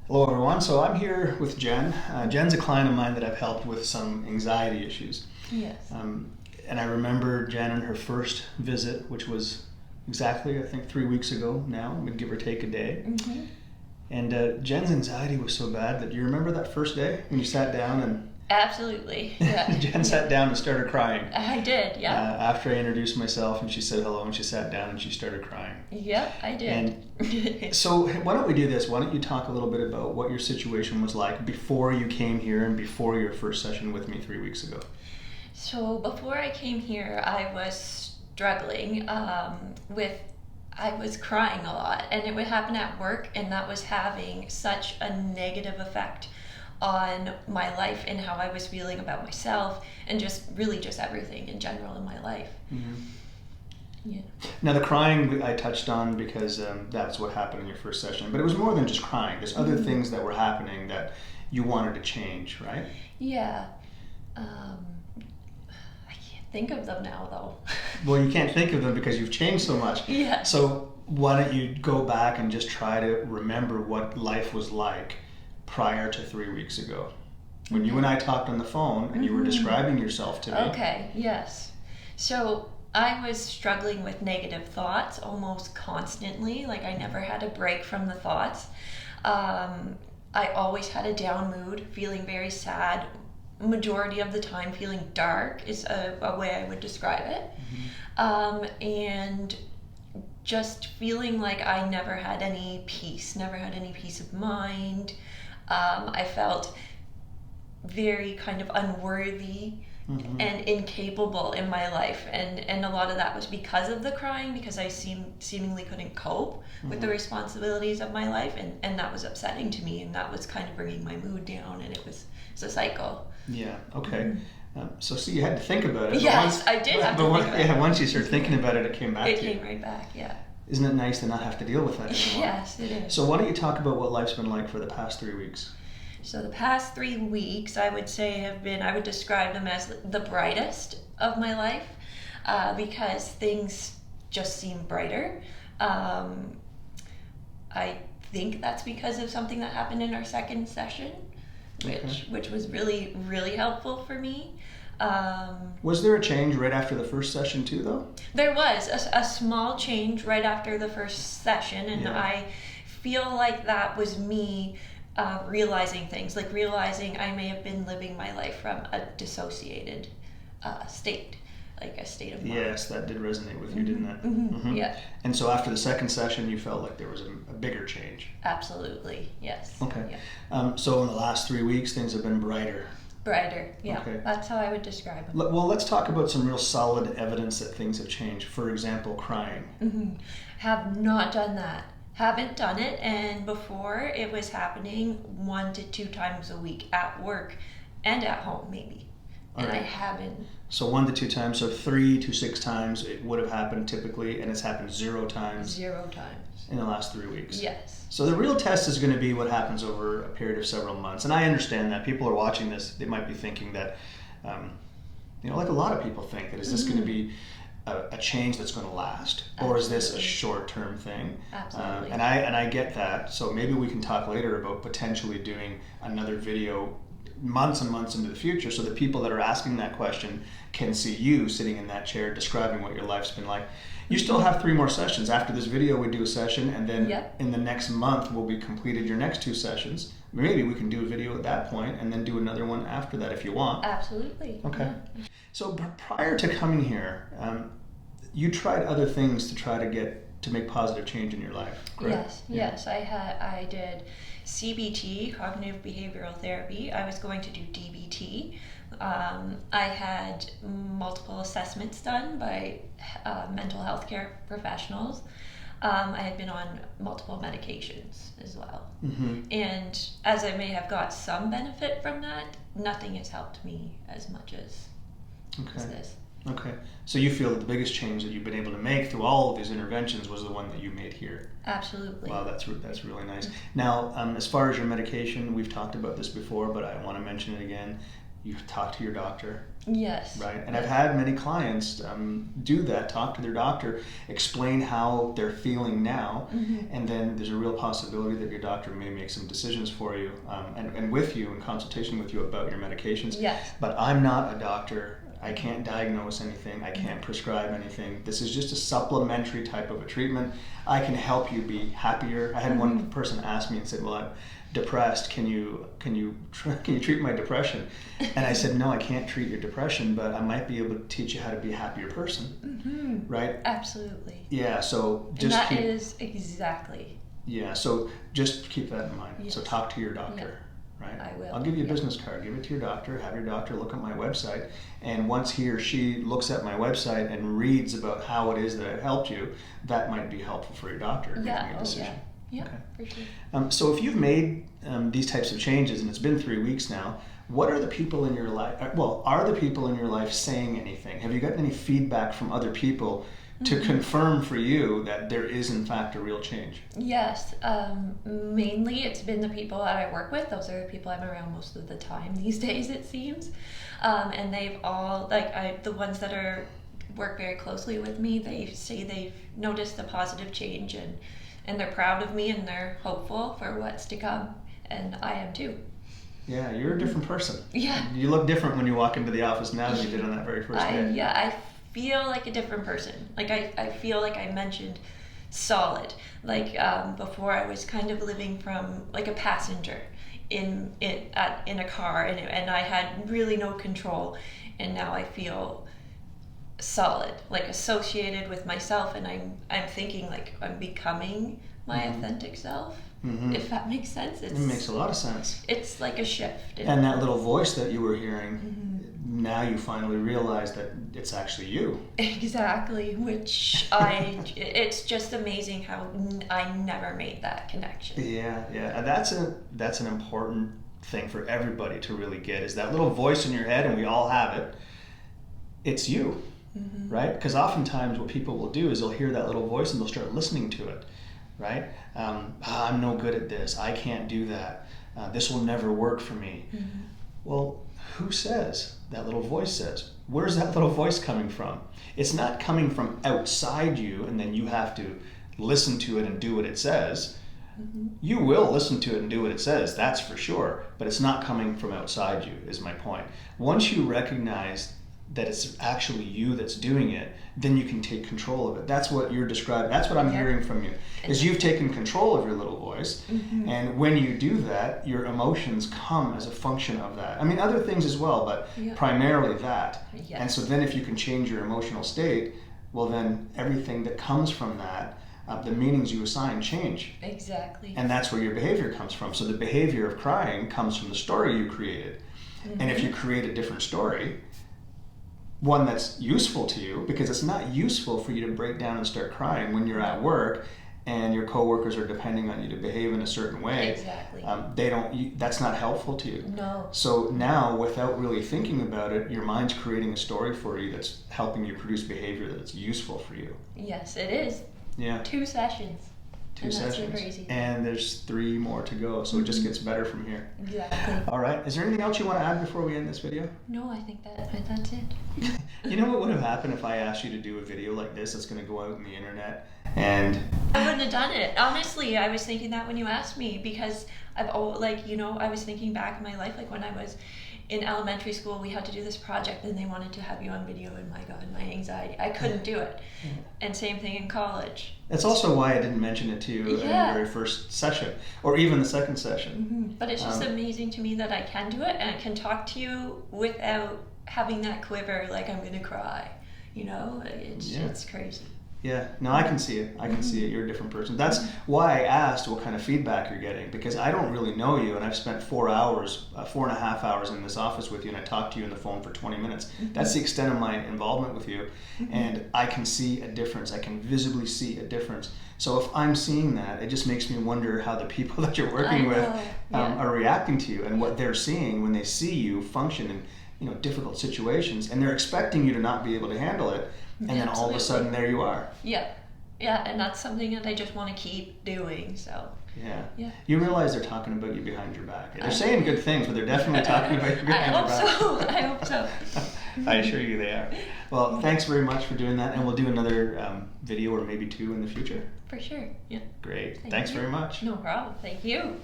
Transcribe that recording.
Hello, everyone. So I'm here with Jen. Jen's a client of mine that I've helped with some anxiety issues. Yes. And I remember Jen in her first visit, which was exactly, I think, 3 weeks ago now, give or take a day. Mm-hmm. And Jen's anxiety was so bad that, do you remember that first day when you sat down and Absolutely. Yeah. Jen sat down and started crying? I did, yeah. After I introduced myself and she said hello and she sat down and she started crying. Yep, I did. And so why don't we do this? Why don't you talk a little bit about what your situation was like before you came here and before your first session with me 3 weeks ago? So before I came here, I was struggling I was crying a lot, and it would happen at work, and that was having such a negative effect on my life and how I was feeling about myself and just everything in general in my life. Mm-hmm. Yeah. Now the crying I touched on because that's what happened in your first session, but it was more than just crying. There's other things that were happening that you wanted to change, right? Yeah. I can't think of them now, though. Well, you can't think of them because you've changed so much. Yeah. So why don't you go back and just try to remember what life was like prior to 3 weeks ago, when you and I talked on the phone and you were describing yourself to me. Okay, yes. So I was struggling with negative thoughts almost constantly. Like, I never had a break from the thoughts. I always had a down mood, feeling very sad. Majority of the time feeling dark is a way I would describe it. And just feeling like I never had any peace of mind. I felt very kind of unworthy and incapable in my life, and a lot of that was because of the crying, because I seemingly couldn't cope with the responsibilities of my life, and that was upsetting to me, and that was kind of bringing my mood down, and it's a cycle. Yeah, okay. So see, you had to think about it. Yes, I did have to think about it. Yeah, once you started thinking about it, it came back to you. It came right back, yeah. Isn't it nice to not have to deal with that anymore? Yes, it is. So why don't you talk about what life's been like for the past 3 weeks? So the past 3 weeks, I would describe them as the brightest of my life, because things just seem brighter. I think that's because of something that happened in our second session, which was really, really helpful for me. Was there a change right after the first session too, though? There was a small change right after the first session, and I feel like that was me realizing things, like realizing I may have been living my life from a dissociated state, like a state of mind. Yes, that did resonate with you, didn't it? Yeah. And so after the second session, you felt like there was a bigger change. Absolutely, yes. Okay. Yeah. So in the last 3 weeks, things have been brighter. Brighter, yeah. Okay. That's how I would describe them. Well, let's talk about some real solid evidence that things have changed. For example, crying. Have not done that. Haven't done it, and before it was happening 1 to 2 times a week at work and at home, maybe. And I haven't. So 1 to 2 times, so 3 to 6 times it would have happened typically, and it's happened 0 times. 0 times. In the last 3 weeks. Yes. So the real test is going to be what happens over a period of several months. And I understand that. People are watching this, they might be thinking that, like a lot of people think, that is this going to be a change that's going to last? Absolutely. Or is this a short-term thing? Absolutely. And I get that. So maybe we can talk later about potentially doing another video months and months into the future, so that people that are asking that question can see you sitting in that chair describing what your life's been like. You still have 3 more sessions. After this video, we do a session, and then in the next month, we'll be completed your next 2 sessions. Maybe we can do a video at that point, and then do another one after that if you want. Absolutely. Okay. Yeah. So prior to coming here, you tried other things to try to make positive change in your life, correct? Yes. I did CBT, cognitive behavioral therapy. I was going to do DBT. I had multiple assessments done by mental health care professionals. I had been on multiple medications as well. And as I may have got some benefit from that, nothing has helped me as much as this. Okay. So you feel that the biggest change that you've been able to make through all of these interventions was the one that you made here? Absolutely. Wow, that's really nice. Now, as far as your medication, we've talked about this before, but I want to mention it again. You've talked to your doctor. Yes. Right? And I've had many clients do that, talk to their doctor, explain how they're feeling now, and then there's a real possibility that your doctor may make some decisions for you and with you, in consultation with you about your medications. Yes. But I'm not a doctor. I can't diagnose anything. I can't prescribe anything. This is just a supplementary type of a treatment. I can help you be happier. I had one person ask me and said, well, I'm depressed. Can you treat my depression? And I said, no, I can't treat your depression, but I might be able to teach you how to be a happier person. Right? Absolutely. Yeah. So is exactly. Yeah. So just keep that in mind. Yes. So talk to your doctor. Right? I will. I'll give you a business card. Give it to your doctor. Have your doctor look at my website. And once he or she looks at my website and reads about how it is that I've helped you, that might be helpful for your doctor in making a decision. Yeah, okay. For sure. So if you've made these types of changes, and it's been 3 weeks now, what are the people in your life? Well, are the people in your life saying anything? Have you gotten any feedback from other people to confirm for you that there is in fact a real change? Yes, mainly it's been the people that I work with. Those are the people I'm around most of the time these days, it seems. And they've all, the ones that work very closely with me, they say they've noticed the positive change, and they're proud of me, and they're hopeful for what's to come, and I am too. Yeah, you're a different person. Yeah. You look different when you walk into the office now than you did on that very first day. Yeah, I feel like a different person. Like I feel like I mentioned solid. Like before I was kind of living from like a passenger in a car, and I had really no control, and now I feel solid, like associated with myself, and I'm thinking like I'm becoming my authentic self. If that makes sense. It makes a lot of sense. It's like a shift. And that little voice that you were hearing, now you finally realize that it's actually you. Exactly, which it's just amazing how I never made that connection. Yeah. And that's an important thing for everybody to really get, is that little voice in your head, and we all have it. It's you, right? Because oftentimes what people will do is they'll hear that little voice and they'll start listening to it. Right? I'm no good at this. I can't do that. This will never work for me. Well, who says? That little voice says. Where's that little voice coming from? It's not coming from outside you, and then you have to listen to it and do what it says. You will listen to it and do what it says, that's for sure, but it's not coming from outside you, is my point. Once you recognize that it's actually you that's doing it, then you can take control of it. That's what you're describing. That's what I'm hearing from you, is you've taken control of your little voice. And when you do that, your emotions come as a function of that. I mean, other things as well, but primarily that. Yes. And so then if you can change your emotional state, well, then everything that comes from that, the meanings you assign change. Exactly. And that's where your behavior comes from. So the behavior of crying comes from the story you created. And if you create a different story, one that's useful to you, because it's not useful for you to break down and start crying when you're at work and your coworkers are depending on you to behave in a certain way. Exactly. That's not helpful to you. No. So now, without really thinking about it, your mind's creating a story for you that's helping you produce behavior that's useful for you. Yes, it is. Yeah. 2 sessions. Two That's sessions. crazy. And there's 3 more to go, so it just gets better from here. Exactly. All right. Is there anything else you want to add before we end this video? No, I think that's it. You know what would have happened if I asked you to do a video like this that's going to go out on the internet? And I wouldn't have done it. Honestly, I was thinking that when you asked me, because I was thinking back in my life, like when I was in elementary school, we had to do this project and they wanted to have you on video, and my God, my anxiety. I couldn't do it. And same thing in college. That's also why I didn't mention it to you in the very first session, or even the second session. But it's just amazing to me that I can do it, and I can talk to you without having that quiver, like I'm going to cry. You know, it's crazy. Yeah, no, I can see it. I can see it. You're a different person. That's why I asked what kind of feedback you're getting, because I don't really know you, and I've spent 4.5 hours in this office with you, and I talked to you on the phone for 20 minutes. That's the extent of my involvement with you, and I can see a difference. I can visibly see a difference. So if I'm seeing that, it just makes me wonder how the people that you're working with are reacting to you, and what they're seeing when they see you function in difficult situations, and they're expecting you to not be able to handle it. And then all of a sudden, there you are. Yeah, and that's something that I just want to keep doing. So. Yeah. You realize they're talking about you behind your back. They're saying good things, but they're definitely talking about you behind your back. I hope so. I assure you they are. Well, thanks very much for doing that, and we'll do another video or maybe two in the future. For sure. Yeah. Great. Thank Thanks you. very much. No problem. Thank you.